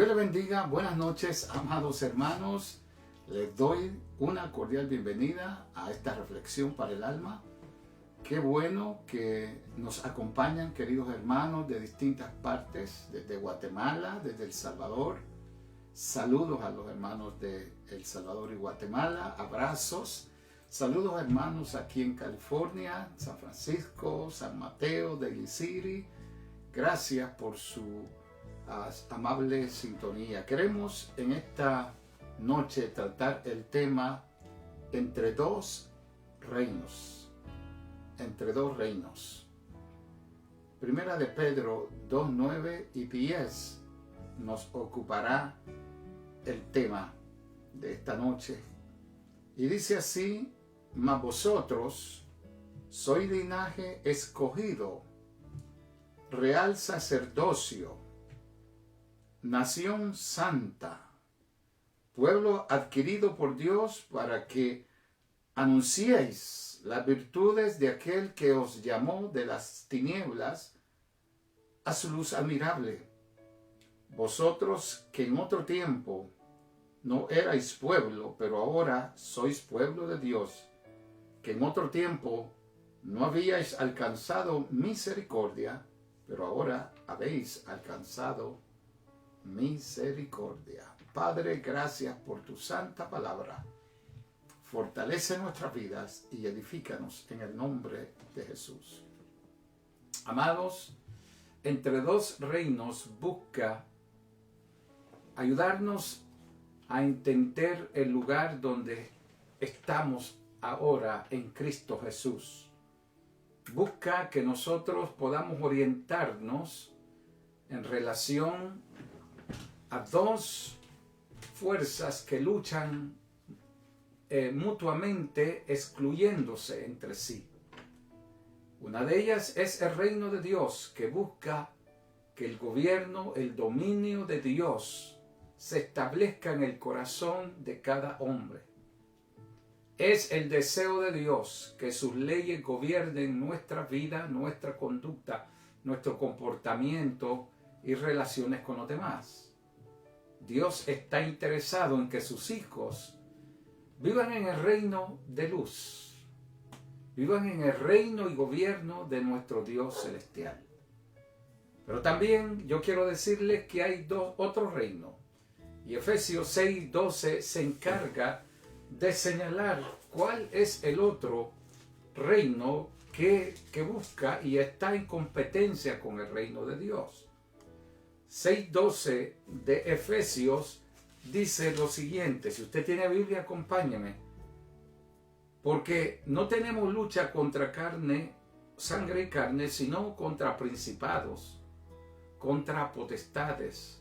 Dios le bendiga, buenas noches, amados hermanos. Les doy una cordial bienvenida a esta reflexión para el alma. Qué bueno que nos acompañan, queridos hermanos, de distintas partes, desde Guatemala, desde El Salvador. Saludos a los hermanos de El Salvador y Guatemala, abrazos. Saludos hermanos aquí en California, San Francisco, San Mateo, Daly City. Gracias por su amable sintonía. Queremos en esta noche tratar el tema entre dos reinos. Entre dos reinos. Primera de Pedro 2:9 y 10 nos ocupará el tema de esta noche. Y dice así: mas vosotros sois linaje escogido, real sacerdocio, nación santa, pueblo adquirido por Dios, para que anunciéis las virtudes de aquel que os llamó de las tinieblas a su luz admirable. Vosotros que en otro tiempo no erais pueblo, pero ahora sois pueblo de Dios, que en otro tiempo no habíais alcanzado misericordia, pero ahora habéis alcanzado misericordia. Padre, gracias por tu santa palabra. Fortalece nuestras vidas y edifícanos en el nombre de Jesús. Amados, entre dos reinos busca ayudarnos a entender el lugar donde estamos ahora en Cristo Jesús. Busca que nosotros podamos orientarnos en relación a dos fuerzas que luchan mutuamente, excluyéndose entre sí. Una de ellas es el reino de Dios, que busca que el gobierno, el dominio de Dios se establezca en el corazón de cada hombre. Es el deseo de Dios que sus leyes gobiernen nuestra vida, nuestra conducta, nuestro comportamiento y relaciones con los demás. Dios está interesado en que sus hijos vivan en el reino de luz, vivan en el reino y gobierno de nuestro Dios celestial. Pero también yo quiero decirles que hay otro reino. Y Efesios 6:12 se encarga de señalar cuál es el otro reino que busca y está en competencia con el reino de Dios. 6:12 de Efesios dice lo siguiente. Si usted tiene Biblia, acompáñeme. Porque no tenemos lucha contra sangre y carne, sino contra principados, contra potestades,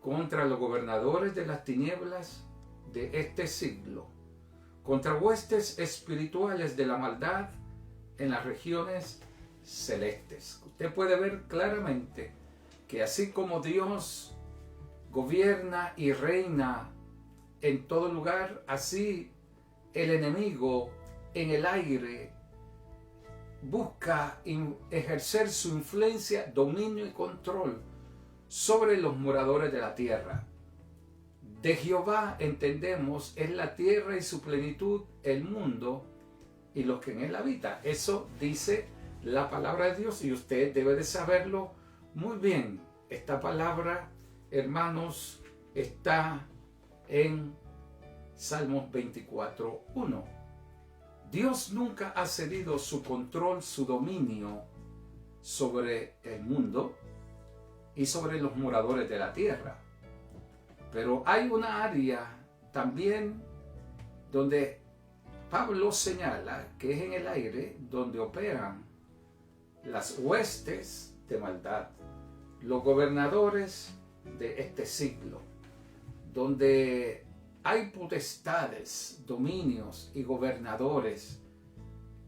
contra los gobernadores de las tinieblas de este siglo, contra huestes espirituales de la maldad en las regiones celestes. Usted puede ver claramente que así como Dios gobierna y reina en todo lugar, así el enemigo en el aire busca ejercer su influencia, dominio y control sobre los moradores de la tierra. De Jehová, entendemos, es la tierra y su plenitud, el mundo y los que en él habitan. Eso dice la palabra de Dios y usted debe de saberlo muy bien. Esta palabra, hermanos, está en Salmos 24:1. Dios nunca ha cedido su control, su dominio sobre el mundo y sobre los moradores de la tierra. Pero hay una área también donde Pablo señala que es en el aire donde operan las huestes de maldad, los gobernadores de este siglo, donde hay potestades, dominios y gobernadores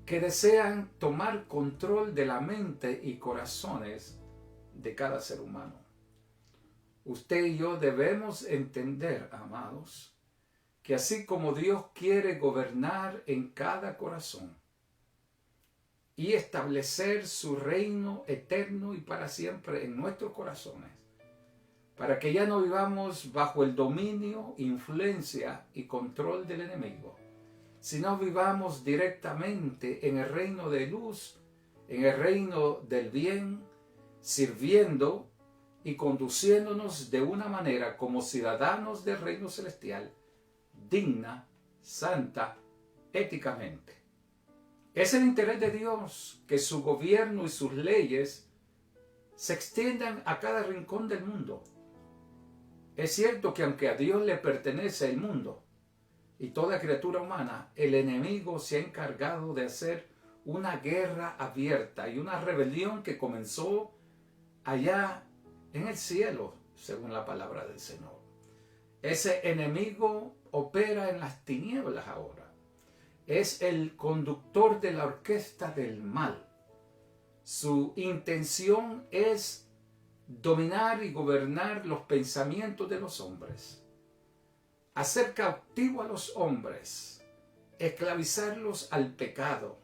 que desean tomar control de la mente y corazones de cada ser humano. Usted y yo debemos entender, amados, que así como Dios quiere gobernar en cada corazón y establecer su reino eterno y para siempre en nuestros corazones, para que ya no vivamos bajo el dominio, influencia y control del enemigo, sino vivamos directamente en el reino de luz, en el reino del bien, sirviendo y conduciéndonos de una manera como ciudadanos del reino celestial, digna, santa, éticamente. Es el interés de Dios que su gobierno y sus leyes se extiendan a cada rincón del mundo. Es cierto que aunque a Dios le pertenece el mundo y toda criatura humana, el enemigo se ha encargado de hacer una guerra abierta y una rebelión que comenzó allá en el cielo, según la palabra del Señor. Ese enemigo opera en las tinieblas ahora. Es el conductor de la orquesta del mal. Su intención es dominar y gobernar los pensamientos de los hombres, hacer cautivo a los hombres, esclavizarlos al pecado,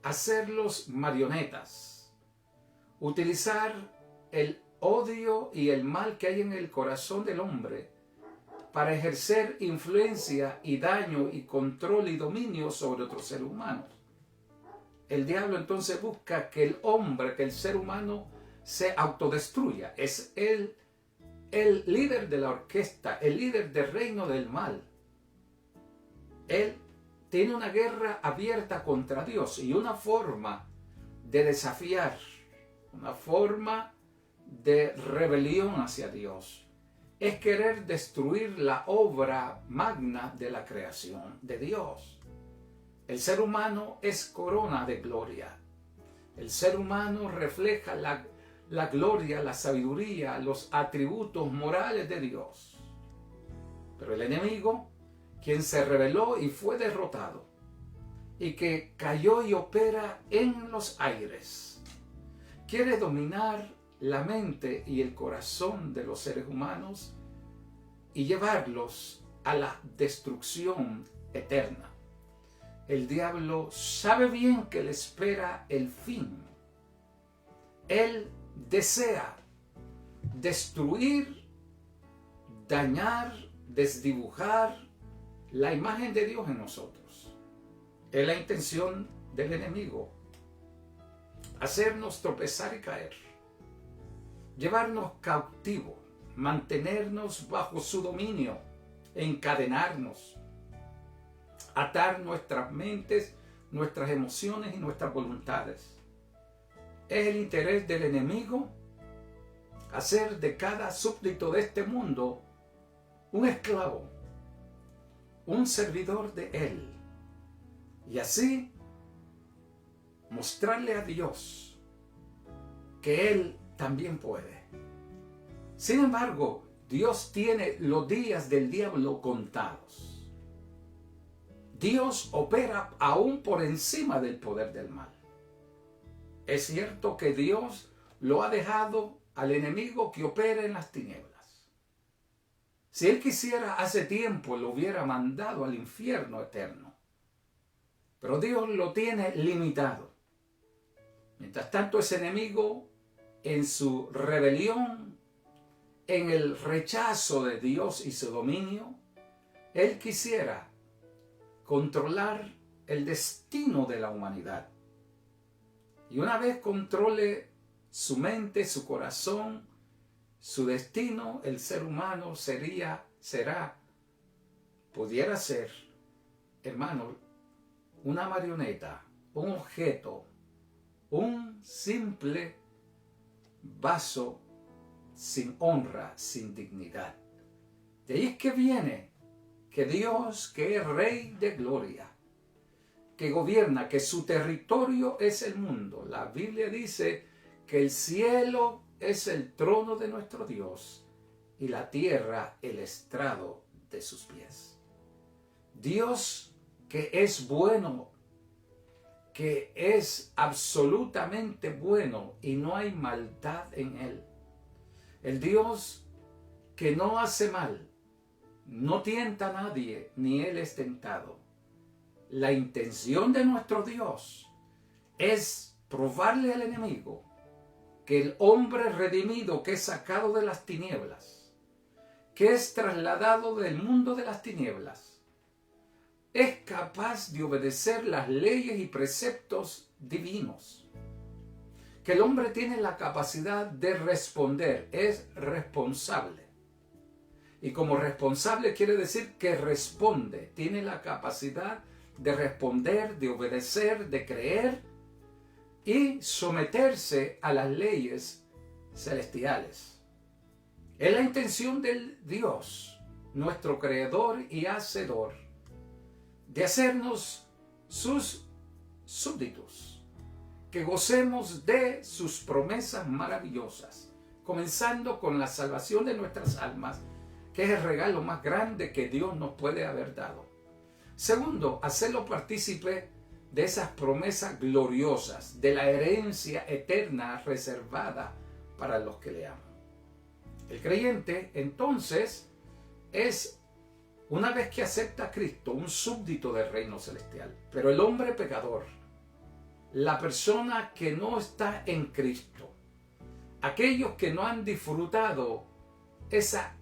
hacerlos marionetas, utilizar el odio y el mal que hay en el corazón del hombre para ejercer influencia y daño y control y dominio sobre otros seres humanos. El diablo entonces busca que el hombre, que el ser humano se autodestruya. Es el líder de la orquesta, el líder del reino del mal. Él tiene una guerra abierta contra Dios y una forma de desafiar, una forma de rebelión hacia Dios, es querer destruir la obra magna de la creación de Dios. El ser humano es corona de gloria. El ser humano refleja la gloria, la sabiduría, los atributos morales de Dios. Pero el enemigo, quien se rebeló y fue derrotado, y que cayó y opera en los aires, quiere dominar la mente y el corazón de los seres humanos y llevarlos a la destrucción eterna. El diablo sabe bien que le espera el fin. Él desea destruir, dañar, desdibujar la imagen de Dios en nosotros. Es la intención del enemigo. Hacernos tropezar y caer. Llevarnos cautivos. Mantenernos bajo su dominio. Encadenarnos. Atar nuestras mentes, nuestras emociones y nuestras voluntades. Es el interés del enemigo hacer de cada súbdito de este mundo un esclavo, un servidor de él, y así mostrarle a Dios que él también puede. Sin embargo, Dios tiene los días del diablo contados. Dios opera aún por encima del poder del mal. Es cierto que Dios lo ha dejado al enemigo que opera en las tinieblas. Si él quisiera, hace tiempo lo hubiera mandado al infierno eterno. Pero Dios lo tiene limitado. Mientras tanto, ese enemigo, en su rebelión, en el rechazo de Dios y su dominio, él quisiera controlar el destino de la humanidad. Y una vez controle su mente, su corazón, su destino, el ser humano pudiera ser, hermano, una marioneta, un objeto, un simple vaso sin honra, sin dignidad. De ahí es que viene que Dios, que es Rey de gloria, que gobierna, que su territorio es el mundo. La Biblia dice que el cielo es el trono de nuestro Dios y la tierra el estrado de sus pies. Dios que es bueno, que es absolutamente bueno y no hay maldad en él. El Dios que no hace mal, no tienta a nadie, ni él es tentado. La intención de nuestro Dios es probarle al enemigo que el hombre redimido, que es sacado de las tinieblas, que es trasladado del mundo de las tinieblas, es capaz de obedecer las leyes y preceptos divinos. Que el hombre tiene la capacidad de responder, es responsable. Y como responsable quiere decir que responde, tiene la capacidad de responder, de obedecer, de creer y someterse a las leyes celestiales. Es la intención del Dios, nuestro creador y hacedor, de hacernos sus súbditos, que gocemos de sus promesas maravillosas, comenzando con la salvación de nuestras almas, que es el regalo más grande que Dios nos puede haber dado. Segundo, hacerlo partícipe de esas promesas gloriosas, de la herencia eterna reservada para los que le aman. El creyente, entonces, es, una vez que acepta a Cristo, un súbdito del reino celestial. Pero el hombre pecador, la persona que no está en Cristo, aquellos que no han disfrutado esa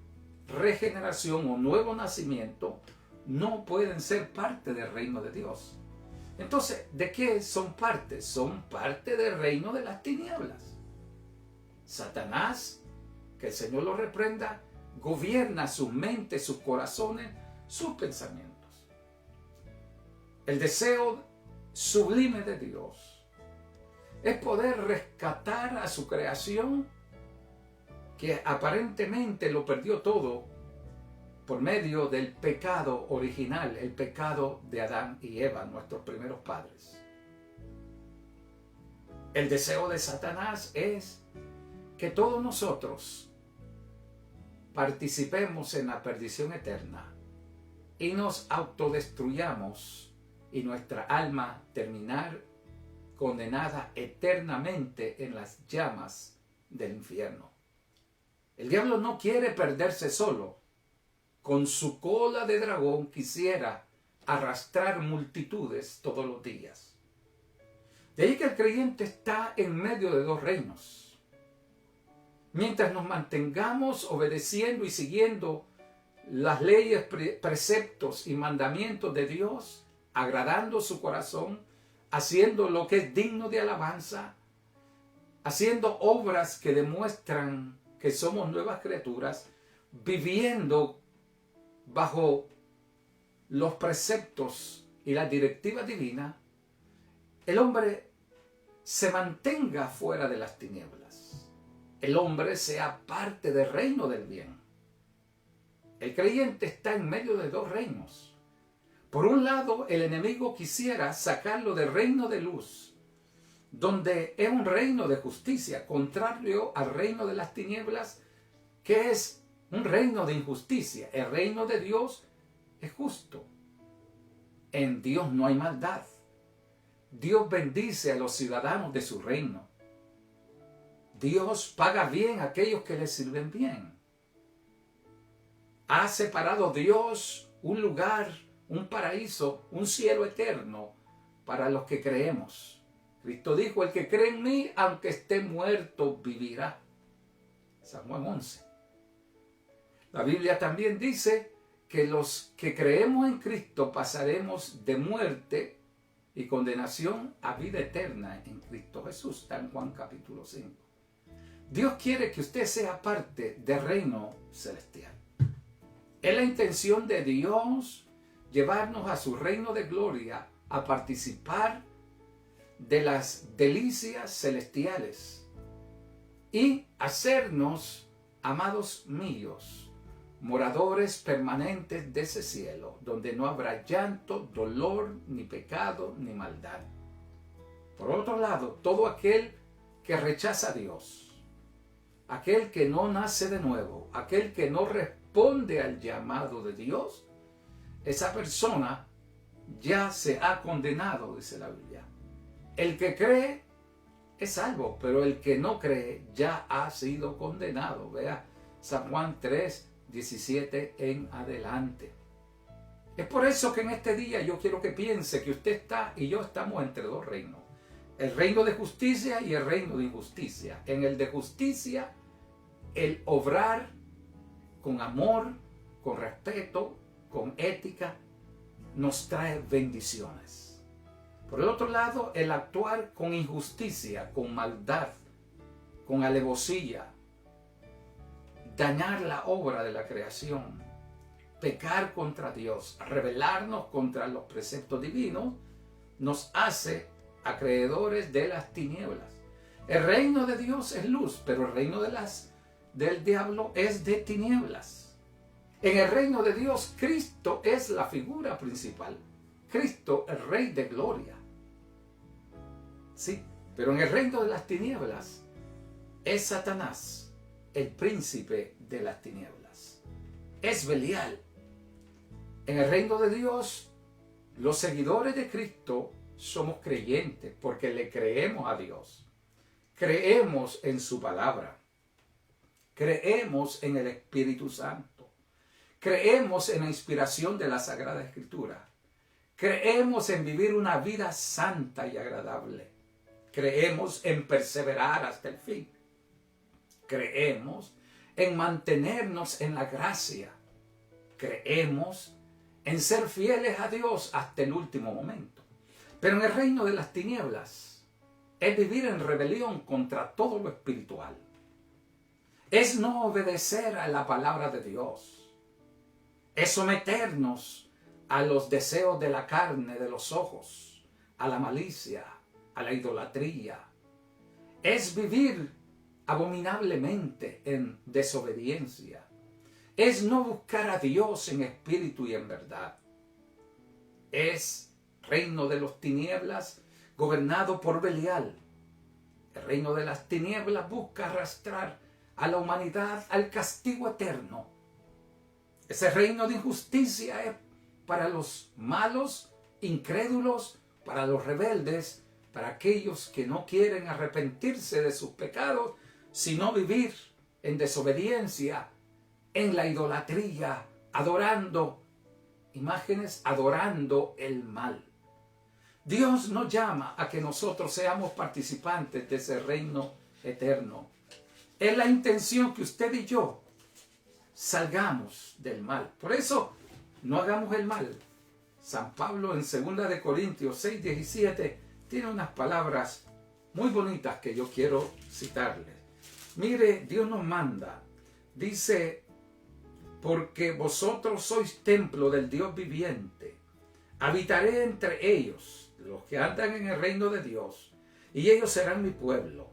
regeneración o nuevo nacimiento, no pueden ser parte del reino de Dios. Entonces, ¿de qué son parte? Son parte del reino de las tinieblas. Satanás, que el Señor lo reprenda, gobierna sus mentes, sus corazones, sus pensamientos. El deseo sublime de Dios es poder rescatar a su creación, que aparentemente lo perdió todo por medio del pecado original, el pecado de Adán y Eva, nuestros primeros padres. El deseo de Satanás es que todos nosotros participemos en la perdición eterna y nos autodestruyamos y nuestra alma terminar condenada eternamente en las llamas del infierno. El diablo no quiere perderse solo. Con su cola de dragón quisiera arrastrar multitudes todos los días. De ahí que el creyente está en medio de dos reinos. Mientras nos mantengamos obedeciendo y siguiendo las leyes, preceptos y mandamientos de Dios, agradando su corazón, haciendo lo que es digno de alabanza, haciendo obras que demuestran que somos nuevas criaturas, viviendo bajo los preceptos y las directivas divinas, el hombre se mantenga fuera de las tinieblas. El hombre sea parte del reino del bien. El creyente está en medio de dos reinos. Por un lado, el enemigo quisiera sacarlo del reino de luz, donde es un reino de justicia, contrario al reino de las tinieblas, que es un reino de injusticia. El reino de Dios es justo. En Dios no hay maldad. Dios bendice a los ciudadanos de su reino. Dios paga bien a aquellos que le sirven bien. Ha separado Dios un lugar, un paraíso, un cielo eterno para los que creemos. Cristo dijo: el que cree en mí, aunque esté muerto, vivirá. San Juan 11. La Biblia también dice que los que creemos en Cristo pasaremos de muerte y condenación a vida eterna en Cristo Jesús. Está en Juan capítulo 5. Dios quiere que usted sea parte del reino celestial. Es la intención de Dios llevarnos a su reino de gloria, a participar de las delicias celestiales y hacernos, amados míos, moradores permanentes de ese cielo, donde no habrá llanto, dolor, ni pecado, ni maldad. Por otro lado, todo aquel que rechaza a Dios, aquel que no nace de nuevo, aquel que no responde al llamado de Dios, esa persona ya se ha condenado, dice la Biblia. El que cree es salvo, pero el que no cree ya ha sido condenado. Vea San Juan 3, 17 en adelante. Es por eso que en este día yo quiero que piense que usted está y yo estamos entre dos reinos. El reino de justicia y el reino de injusticia. En el de justicia, el obrar con amor, con respeto, con ética, nos trae bendiciones. Por el otro lado, el actuar con injusticia, con maldad, con alevosía, dañar la obra de la creación, pecar contra Dios, rebelarnos contra los preceptos divinos, nos hace acreedores de las tinieblas. El reino de Dios es luz, pero el reino del diablo es de tinieblas. En el reino de Dios, Cristo es la figura principal. Cristo, el Rey de gloria. Sí, pero en el reino de las tinieblas es Satanás, el príncipe de las tinieblas. Es Belial. En el reino de Dios, los seguidores de Cristo somos creyentes porque le creemos a Dios. Creemos en su palabra. Creemos en el Espíritu Santo. Creemos en la inspiración de la Sagrada Escritura. Creemos en vivir una vida santa y agradable. Creemos en perseverar hasta el fin. Creemos en mantenernos en la gracia. Creemos en ser fieles a Dios hasta el último momento. Pero en el reino de las tinieblas es vivir en rebelión contra todo lo espiritual. Es no obedecer a la palabra de Dios. Es someternos a los deseos de la carne, de los ojos, a la malicia, a la idolatría. Es vivir abominablemente en desobediencia. Es no buscar a Dios en espíritu y en verdad. Es reino de las tinieblas gobernado por Belial. El reino de las tinieblas busca arrastrar a la humanidad al castigo eterno. Ese reino de injusticia es para los malos, incrédulos, para los rebeldes, para aquellos que no quieren arrepentirse de sus pecados, sino vivir en desobediencia, en la idolatría, adorando imágenes, adorando el mal. Dios nos llama a que nosotros seamos participantes de ese reino eterno. Es la intención que usted y yo salgamos del mal. Por eso, no hagamos el mal. San Pablo en 2 de Corintios 6:17 tiene unas palabras muy bonitas que yo quiero citarles. Mire, Dios nos manda, dice, porque vosotros sois templo del Dios viviente. Habitaré entre ellos, los que andan en el reino de Dios, y ellos serán mi pueblo.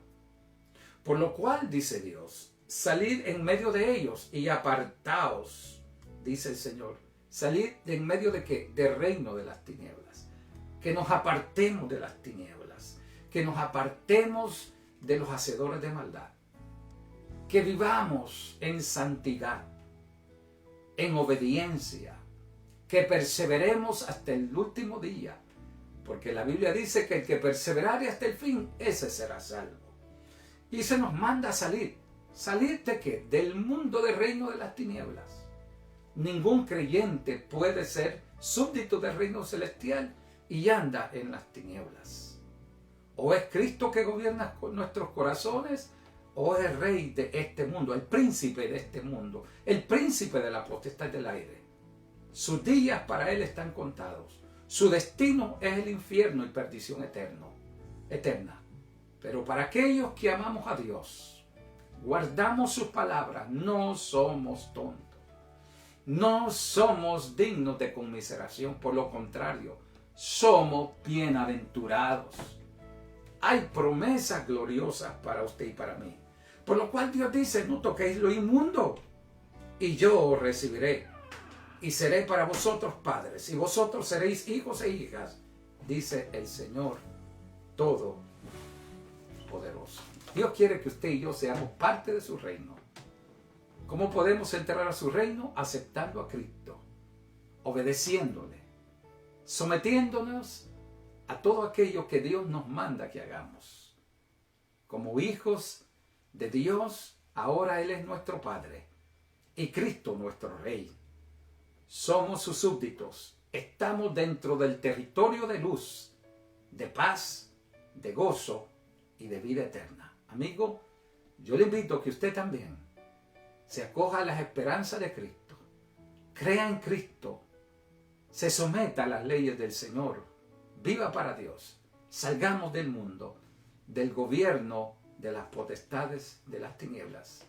Por lo cual, dice Dios, salid en medio de ellos y apartaos, dice el Señor. Salid en medio de ¿qué? Del reino de las tinieblas. Que nos apartemos de las tinieblas. Que nos apartemos de los hacedores de maldad. Que vivamos en santidad, en obediencia. Que perseveremos hasta el último día. Porque la Biblia dice que el que perseverare hasta el fin, ese será salvo. Y se nos manda a salir. ¿Salir de qué? Del mundo del reino de las tinieblas. Ningún creyente puede ser súbdito del reino celestial y anda en las tinieblas. O es Cristo que gobierna nuestros corazones, o es el rey de este mundo, el príncipe de este mundo, el príncipe de la potestad del aire. Sus días para él están contados. Su destino es el infierno y perdición eterna. Pero para aquellos que amamos a Dios, guardamos sus palabras, no somos tontos. No somos dignos de conmiseración, por lo contrario, somos bienaventurados. Hay promesas gloriosas para usted y para mí. Por lo cual Dios dice, no toquéis lo inmundo, y yo os recibiré, y seré para vosotros padres, y vosotros seréis hijos e hijas, dice el Señor Todopoderoso. Dios quiere que usted y yo seamos parte de su reino. ¿Cómo podemos entrar a su reino? Aceptando a Cristo, obedeciéndole, sometiéndonos a todo aquello que Dios nos manda que hagamos. Como hijos de Dios, ahora Él es nuestro Padre y Cristo nuestro Rey. Somos sus súbditos, estamos dentro del territorio de luz, de paz, de gozo y de vida eterna. Amigo, yo le invito a que usted también se acoja a las esperanzas de Cristo, crea en Cristo, se someta a las leyes del Señor, viva para Dios, salgamos del mundo, del gobierno de las potestades de las tinieblas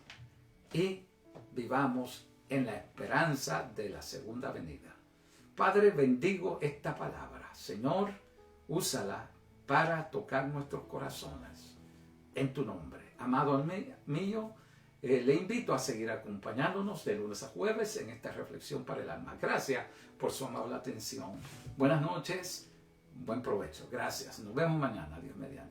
y vivamos en la esperanza de la segunda venida. Padre, bendigo esta palabra. Señor, úsala para tocar nuestros corazones. En tu nombre. Amado mío, le invito a seguir acompañándonos de lunes a jueves en esta reflexión para el alma. Gracias por su amable atención. Buenas noches, buen provecho. Gracias. Nos vemos mañana. Dios mediante.